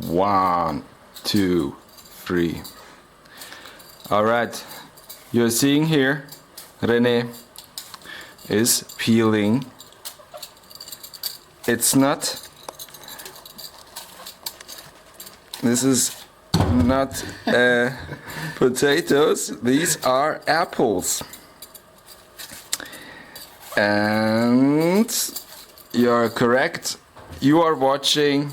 1, 2, 3. Alright, you're seeing here René is peeling. It's not, this is not potatoes, these are apples. And you're correct, you are watching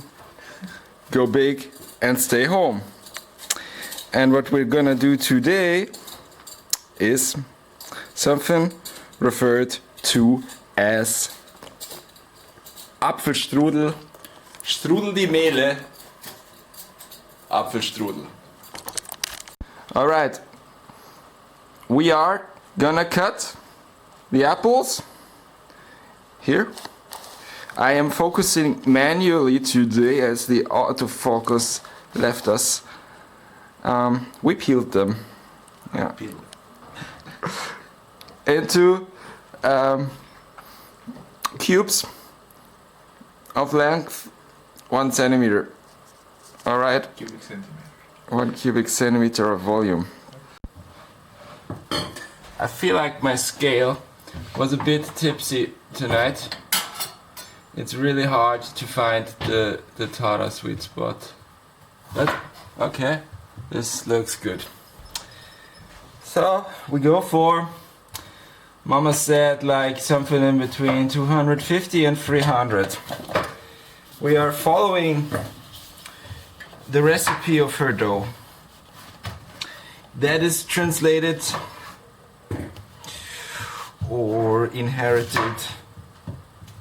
Go Big and Stay Home. And what we're gonna do today is something referred to as Apfelstrudel, Strudel die Mehle, Apfelstrudel. Alright, we are gonna cut the apples here. I am focusing manually today as the autofocus left us. We peeled them. Yeah. Into cubes of length 1 centimeter. Alright? Cubic centimeter. 1 cubic centimeter of volume. I feel like my scale was a bit tipsy tonight. It's really hard to find the Tara sweet spot. But okay, this looks good. So we go for, Mama said, like something in between 250 and 300. We are following the recipe of her dough. That is translated or inherited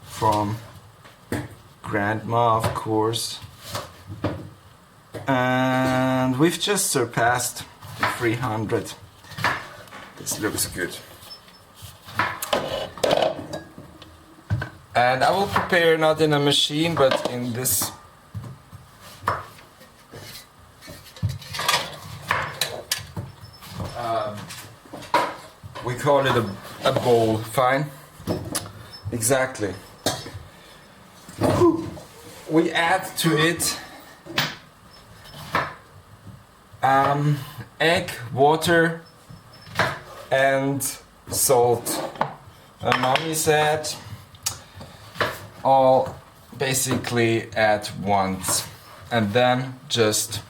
from grandma, of course. And we've just surpassed 300. This looks good. And I will prepare not in a machine but in this we call it a bowl, fine? Exactly. We add to it egg, water and salt. And Mommy said all basically at once and then just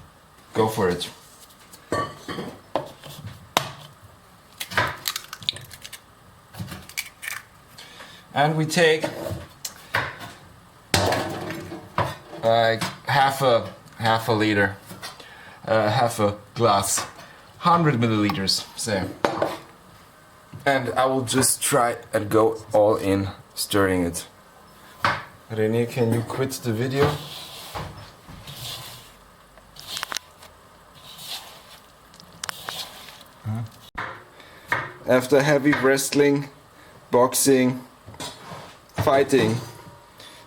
go for it. And we take like half a liter, half a glass, 100 milliliters, say. And I will just try and go all in stirring it. René, can you quit the video? After heavy wrestling, boxing, fighting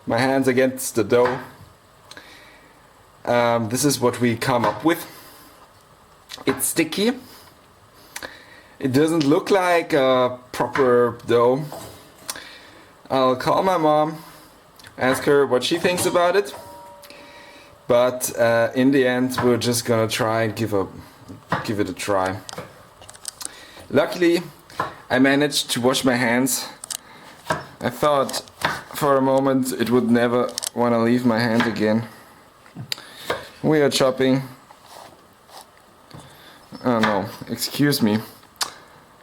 my hands against the dough, this is what we come up with. It's sticky. It doesn't look like a proper dough. I'll call my mom, ask her what she thinks about it, but in the end we're just gonna try and give it a try. Luckily I managed to wash my hands. I thought for a moment it would never want to leave my hand again. We are chopping. Oh no, excuse me.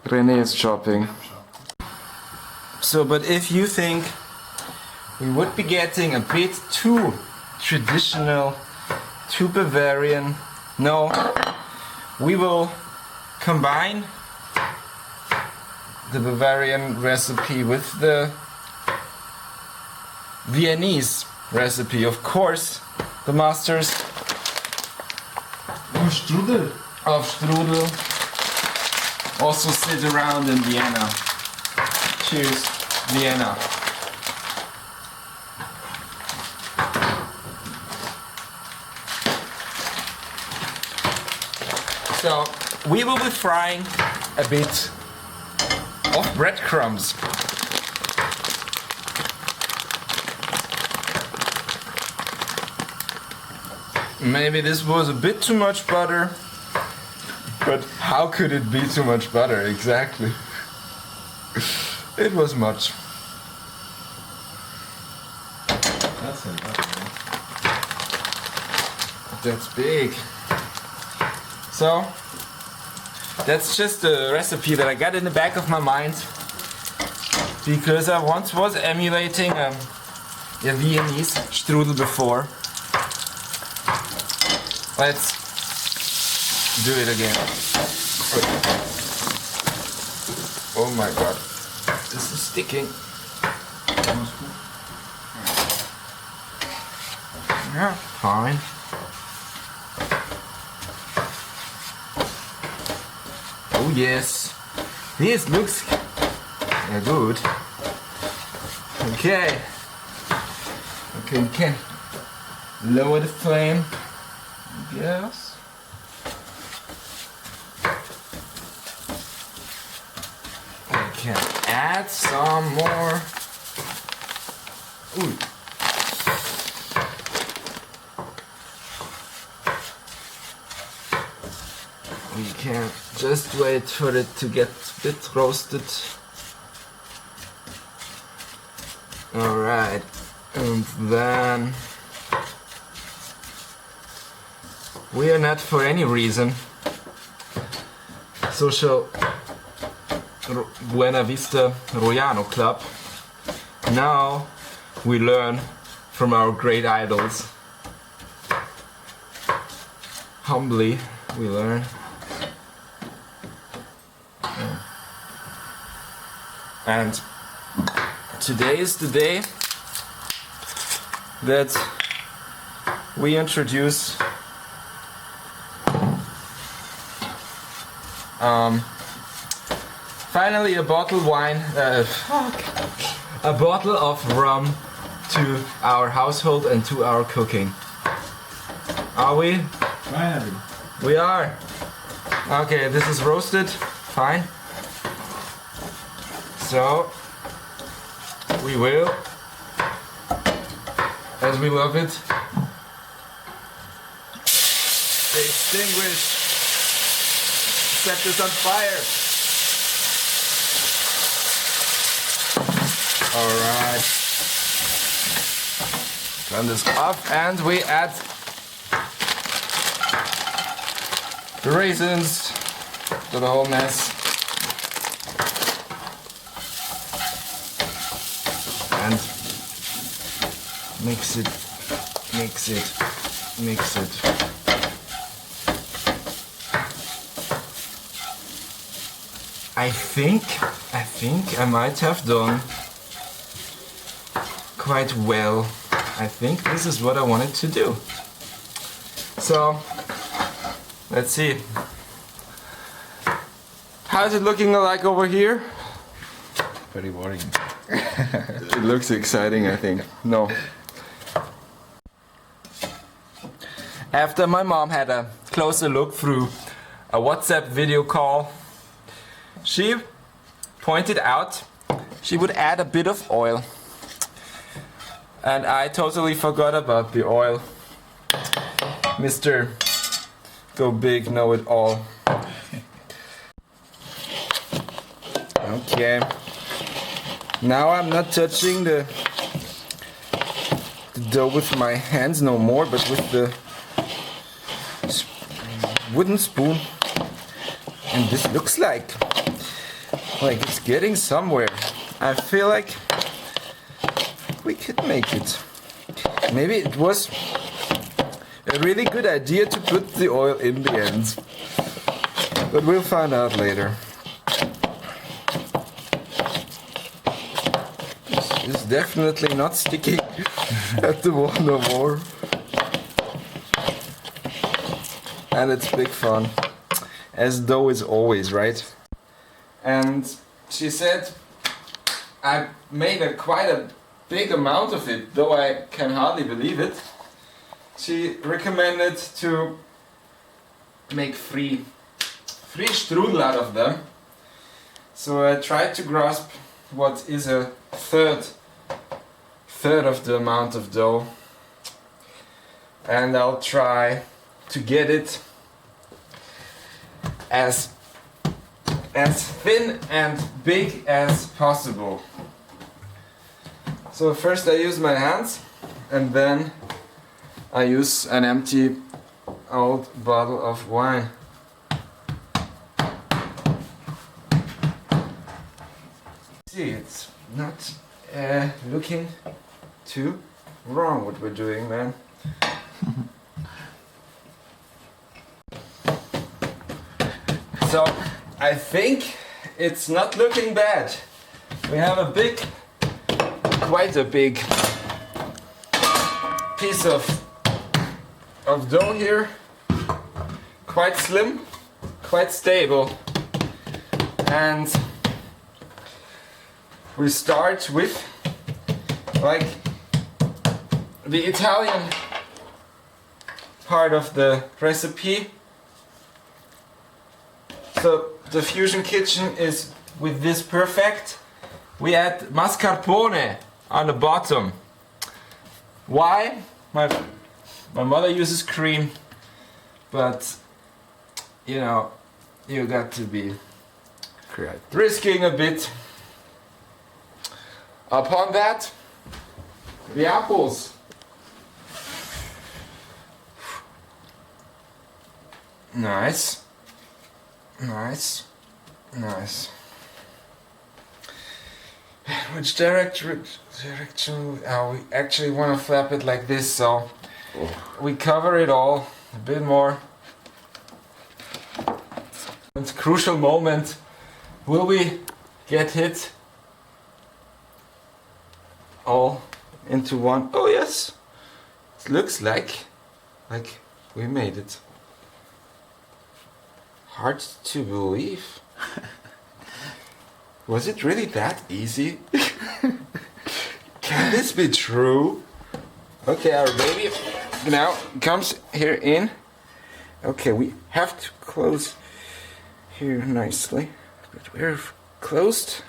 René is chopping. So, but if you think we would be getting a bit too traditional, too Bavarian, no, we will combine the Bavarian recipe with the Viennese recipe. Of course, the masters of Strudel also sit around in Vienna. Cheers, Vienna. So we will be frying a bit of breadcrumbs. maybe this was a bit too much butter. But how could it be too much butter exactly? It was much. That's a lot, man. That's big. So that's just a recipe that I got in the back of my mind because I once was emulating a Viennese strudel before. Let's do it again. Oh my god, this is sticking. Yeah, fine. Oh yes, this looks good. Okay, we can lower the flame. Yes. We can add some more. Ooh. We can just wait for it to get a bit roasted. Alright, and then we are not for any reason social Buena Vista Royano Club. Now we learn from our great idols. Humbly we learn. And today is the day that we introduce finally a bottle a bottle of rum to our household and to our cooking. Are we? Finally. We are. Okay, this is roasted. Fine. So we will, as we love it, extinguish, set this on fire. Alright. Turn this off and we add the raisins to the whole mess. And mix it. I think I might have done quite well. I think this is what I wanted to do. So, let's see. How's it looking like over here? Very boring. It looks exciting, I think. No. After my mom had a closer look through a WhatsApp video call, she pointed out she would add a bit of oil. And I totally forgot about the oil. Mr. Go Big, Know It All. Okay. Now I'm not touching the dough with my hands no more, but with the wooden spoon. And this looks like it's getting somewhere. I feel like we could make it. Maybe it was a really good idea to put the oil in the end. But we'll find out later. It's definitely not sticking at the wall no more. And it's big fun. As dough is always, right? And she said I made quite a big amount of it, though I can hardly believe it. She recommended to make three strudel out of them. So I tried to grasp what is a third of the amount of dough. and I'll try to get it as thin and big as possible. So first I use my hands, and then I use an empty old bottle of wine. See, it's not looking too wrong what we're doing, man. So I think it's not looking bad. We have quite a big piece of dough here. Quite slim, quite stable, and we start with like the Italian part of the recipe. So the fusion kitchen is with this perfect. We add mascarpone on the bottom. Why? My mother uses cream, but you know, you got to be risking a bit. Upon that, the apples. Nice. Nice. Nice. Which direction? We actually want to flap it like this, so we cover it all a bit more. It's a crucial moment. Will we get hit all into one? Oh yes, it looks like we made it. Hard to believe. Was it really that easy? Can this be true? Okay, our baby now comes here in. Okay, we have to close here nicely, but we're closed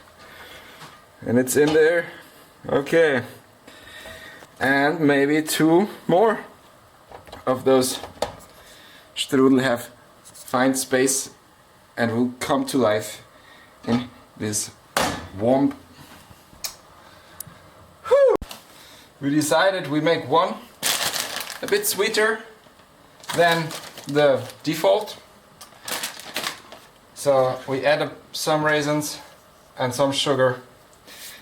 and it's in there. Okay, and maybe two more of those strudel have find space and will come to life in this warm. Whew. We decided we make one a bit sweeter than the default, so we add up some raisins and some sugar.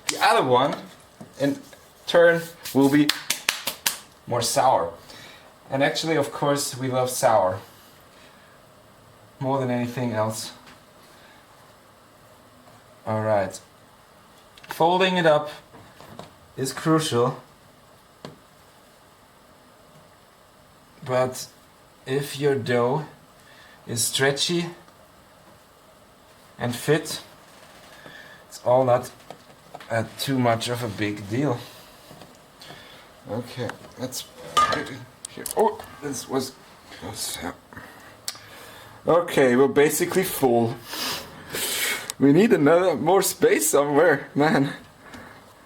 The other one in turn will be more sour, and actually of course we love sour more than anything else. Alright, folding it up is crucial, but if your dough is stretchy and fit, it's all not too much of a big deal. Okay, let's put it in here. Oh, this was close. Yeah. Okay, we're basically full. We need more space somewhere, man.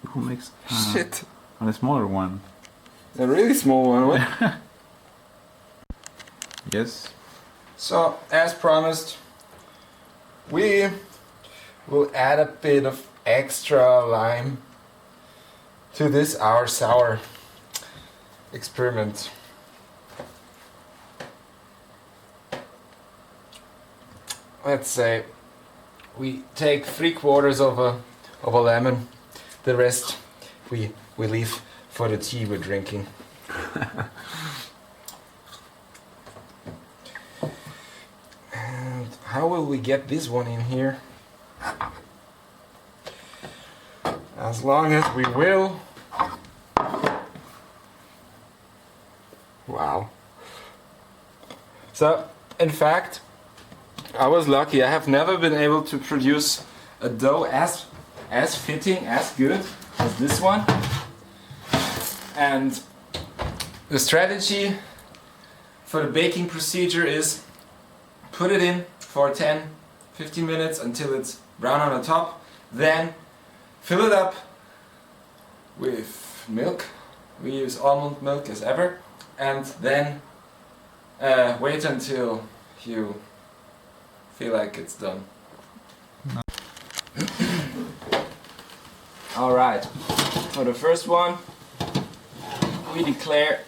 Who makes shit? On a smaller one. A really small one. What? Yes. So, as promised, we will add a bit of extra lime to this our sour experiment. Let's say we take 3/4 of a lemon. The rest we leave for the tea we're drinking. And how will we get this one in here? As long as we will. Wow. So, in fact, I was lucky. I have never been able to produce a dough as fitting, as good as this one. And the strategy for the baking procedure is put it in for 10-15 minutes until it's brown on the top, then fill it up with milk. We use almond milk as ever, and then wait until you feel like it's done. Alright, for the first one we declare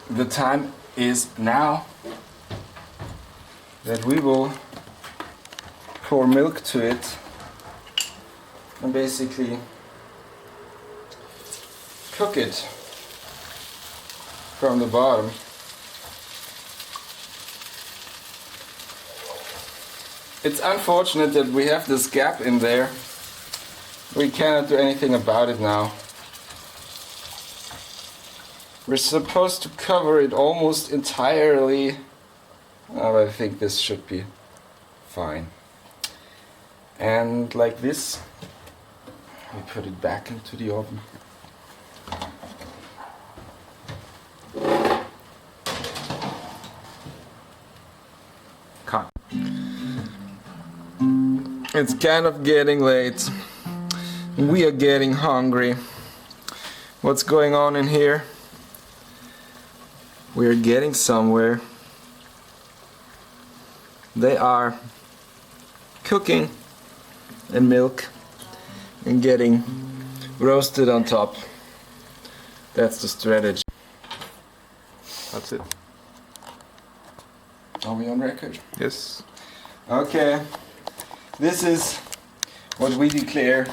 the time is now that we will pour milk to it and basically cook it from the bottom. It's unfortunate that we have this gap in there. We cannot do anything about it now. We're supposed to cover it almost entirely. But I think this should be fine. And like this, we put it back into the oven. Cut. It's kind of getting late. We are getting hungry. What's going on in here? We're getting somewhere. They are cooking in milk and getting roasted on top. That's the strategy. That's it. Are we on record? Yes. Okay. This is what we declare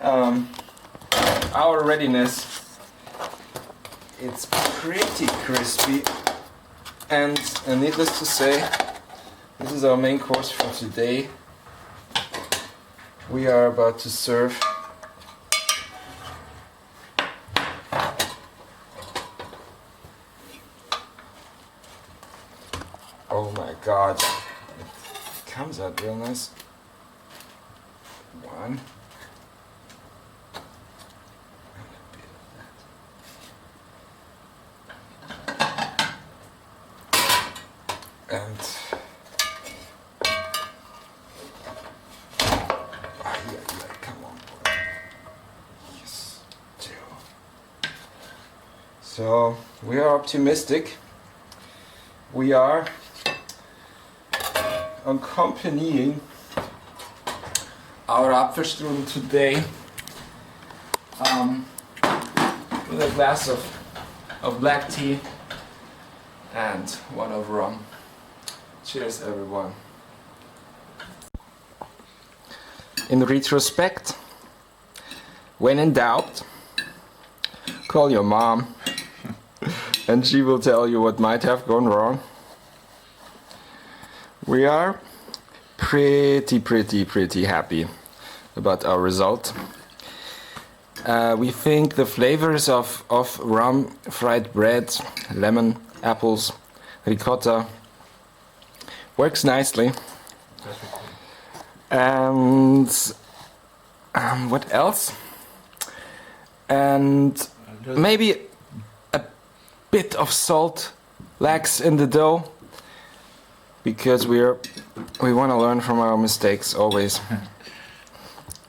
our readiness. It's pretty crispy, and needless to say, this is our main course for today. We are about to serve oh my god, it comes out real nice. One. And yeah, come on, boy. Yes, two. So we are optimistic. We are accompanying our Apfelstrudel today with a glass of black tea and one of rum. Cheers, everyone. In retrospect, when in doubt, call your mom and she will tell you what might have gone wrong. We are pretty happy about our result. We think the flavors of rum, fried bread, lemon, apples, ricotta works nicely. And what else? And maybe a bit of salt lacks in the dough, because we want to learn from our mistakes always.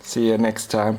See you next time.